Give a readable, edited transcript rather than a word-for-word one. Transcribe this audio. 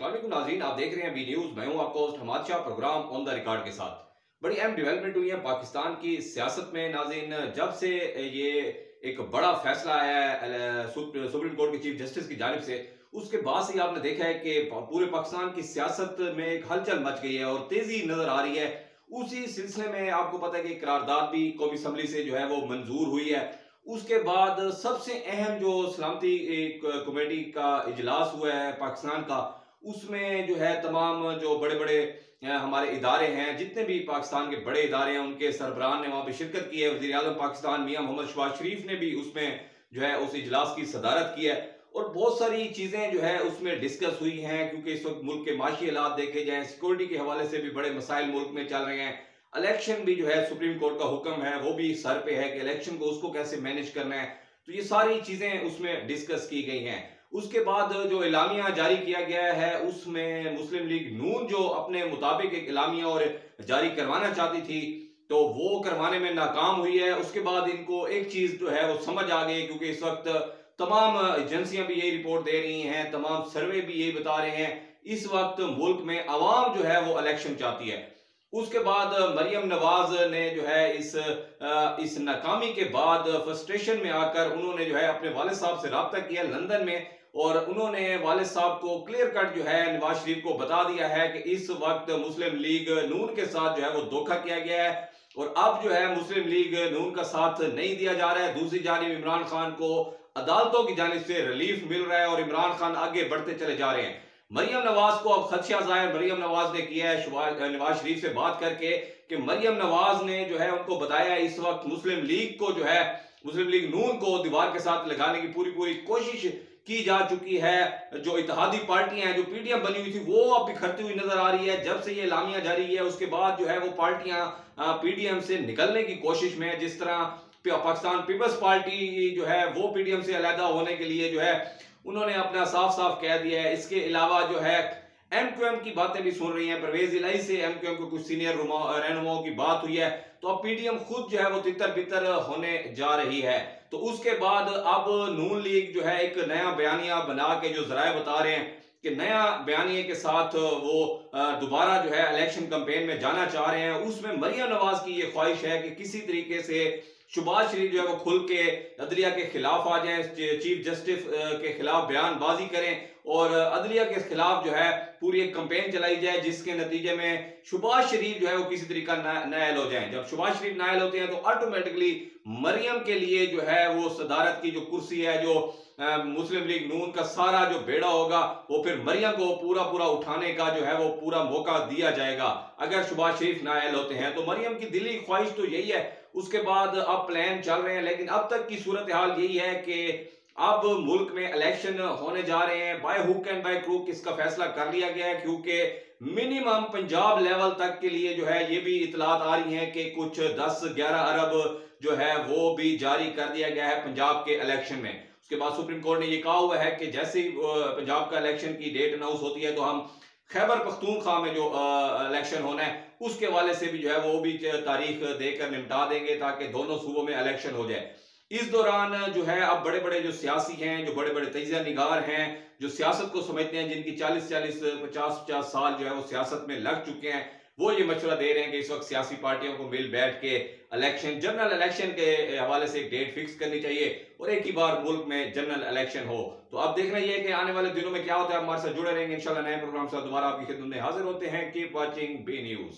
अस्सलाम वालेकुम नाज़रीन, आप देख रहे हैं बी न्यूज़। मैं हूं आपका host Hamad Shah, programme on the record के साथ। बड़ी अहम डेवलपमेंट हुई है पाकिस्तान की सियासत में नाज़रीन, जब से ये एक बड़ा फैसला आया है सुप्रीम कोर्ट के चीफ जस्टिस की जानिब से। उसके बाद से आपने देखा है कि पूरे पाकिस्तान की सियासत में एक हलचल मच गई है और तेजी नजर आ रही है। उसी सिलसिले में आपको पता है कि करारदाद भी कौमी असम्बली से जो है वो मंजूर हुई है। उसके बाद सबसे अहम जो सलामती एक कमेटी का इजलास हुआ है पाकिस्तान का, उसमें जो है तमाम जो बड़े बड़े हमारे इदारे हैं, जितने भी पाकिस्तान के बड़े इदारे हैं, उनके सरबराहान ने वहां पर शिरकत की है। वज़ीर आज़म पाकिस्तान मियां मोहम्मद शहबाज शरीफ ने भी उसमें जो है उस इजलास की सदारत की है और बहुत सारी चीजें जो है उसमें डिस्कस हुई हैं, क्योंकि इस वक्त मुल्क के माशी हालात देखे जाएं, सिक्योरिटी के हवाले से भी बड़े मसाइल मुल्क में चल रहे हैं। इलेक्शन भी जो है सुप्रीम कोर्ट का हुक्म है, वो भी सर पे है कि इलेक्शन को उसको कैसे मैनेज करना है। तो ये सारी चीजें उसमें डिस्कस की गई हैं। उसके बाद जो एलामिया जारी किया गया है, उसमें मुस्लिम लीग नून जो अपने मुताबिक एक एलामिया और जारी करवाना चाहती थी, तो वो करवाने में नाकाम हुई है। उसके बाद इनको एक चीज जो है वो समझ आ गई, क्योंकि इस वक्त तमाम एजेंसियां भी यही रिपोर्ट दे रही हैं, तमाम सर्वे भी यही बता रहे हैं, इस वक्त मुल्क में अवाम जो है वो इलेक्शन चाहती है। उसके बाद मरियम नवाज ने जो है इस नाकामी के बाद फ्रस्ट्रेशन में आकर उन्होंने जो है अपने वालिद साहब से रब्ता किया लंदन में, और उन्होंने वालिद साहब को क्लियर कट जो है नवाज शरीफ को बता दिया है कि इस वक्त मुस्लिम लीग नून के साथ जो है वो धोखा किया गया है और अब जो है मुस्लिम लीग नून का साथ नहीं दिया जा रहा है। दूसरी जानिब इमरान खान को अदालतों की जानिब से रिलीफ मिल रहा है और इमरान खान आगे बढ़ते चले जा रहे हैं। मरियम नवाज को अब खदशा जाहिर मरियम नवाज ने किया है नवाज शरीफ से बात करके, कि मरियम नवाज ने जो है उनको बताया इस वक्त मुस्लिम लीग को जो है मुस्लिम लीग नून को दीवार के साथ लगाने की पूरी कोशिश की जा चुकी है। जो इत्तेहादी पार्टियां हैं, जो पीडीएम बनी हुई थी, वो अब बिखरती हुई नजर आ रही है। जब से ये लामिया जारी है उसके बाद जो है वो पार्टियां पीडीएम से निकलने की कोशिश में है। जिस तरह पाकिस्तान पीपल्स पार्टी जो है वो पीडीएम से अलहदा होने के लिए जो है उन्होंने अपना साफ साफ कह दिया है। इसके अलावा जो है एमक्यूएम की बातें भी सुन रही हैं, परवेज इलाही से एमक्यूएम को कुछ सीनियर रहनुमाओं की बात हुई है, तो अब पीडीएम खुद जो है वो तितर बितर होने जा रही है। तो उसके बाद अब नून लीग जो है एक नया बयानिया बना के जो जराए बता रहे हैं कि नया बयानिए के साथ वो दोबारा जो है इलेक्शन कैंपेन में जाना चाह रहे हैं। उसमें मरियम नवाज की ये ख्वाहिश है कि किसी तरीके से शहबाज शरीफ जो है वो खुल के अदलिया के खिलाफ आ जाएं, चीफ जस्टिस के खिलाफ बयानबाजी करें और अदलिया के खिलाफ जो है पूरी एक कैंपेन चलाई जाए, जिसके नतीजे में शहबाज शरीफ जो है वो किसी तरीका नायल हो जाए। जब शहबाज शरीफ नायल होते हैं तो ऑटोमेटिकली मरियम के लिए जो है वो सदारत की जो कुर्सी है, जो मुस्लिम लीग नून का सारा जो बेड़ा होगा, वो फिर मरियम को पूरा उठाने का जो है वो पूरा मौका दिया जाएगा अगर शहबाज शरीफ नायल होते हैं। तो मरियम की दिली ख्वाहिश तो यही है। उसके बाद अब प्लान चल रहे हैं, लेकिन अब तक की सूरत हाल यही है कि अब मुल्क में इलेक्शन होने जा रहे हैं। By hook and by crook इसका फैसला कर लिया गया है, क्योंकि मिनिमम पंजाब लेवल तक के लिए जो है ये भी इतलात आ रही हैं कि कुछ 10-11 अरब जो है वो भी जारी कर दिया गया है पंजाब के इलेक्शन में। उसके बाद सुप्रीम कोर्ट ने ये कहा हुआ है कि जैसे ही पंजाब का इलेक्शन की डेट अनाउंस होती है तो हम खैबर पख्तूनख्वा में जो इलेक्शन होना है उसके वाले से भी जो है वो भी तारीख देकर निपटा देंगे, ताकि दोनों सूबों में इलेक्शन हो जाए। इस दौरान जो है अब बड़े बड़े जो सियासी हैं, जो बड़े बड़े तजिया निगार हैं, जो सियासत को समझते हैं, जिनकी 40-40 50-50 साल जो है वो सियासत में लग चुके हैं, वो ये मशवरा दे रहे हैं कि इस वक्त सियासी पार्टियों को मिल बैठ के इलेक्शन, जनरल इलेक्शन के हवाले से एक डेट फिक्स करनी चाहिए और एक ही बार मुल्क में जनरल इलेक्शन हो। तो अब देखना ये है कि आने वाले दिनों में क्या होता है। हमारे साथ जुड़े रहेंगे, इंशाल्लाह नए प्रोग्राम से दोबारा आपकी खिदमत में हाजिर होते हैं। Keep watching B news.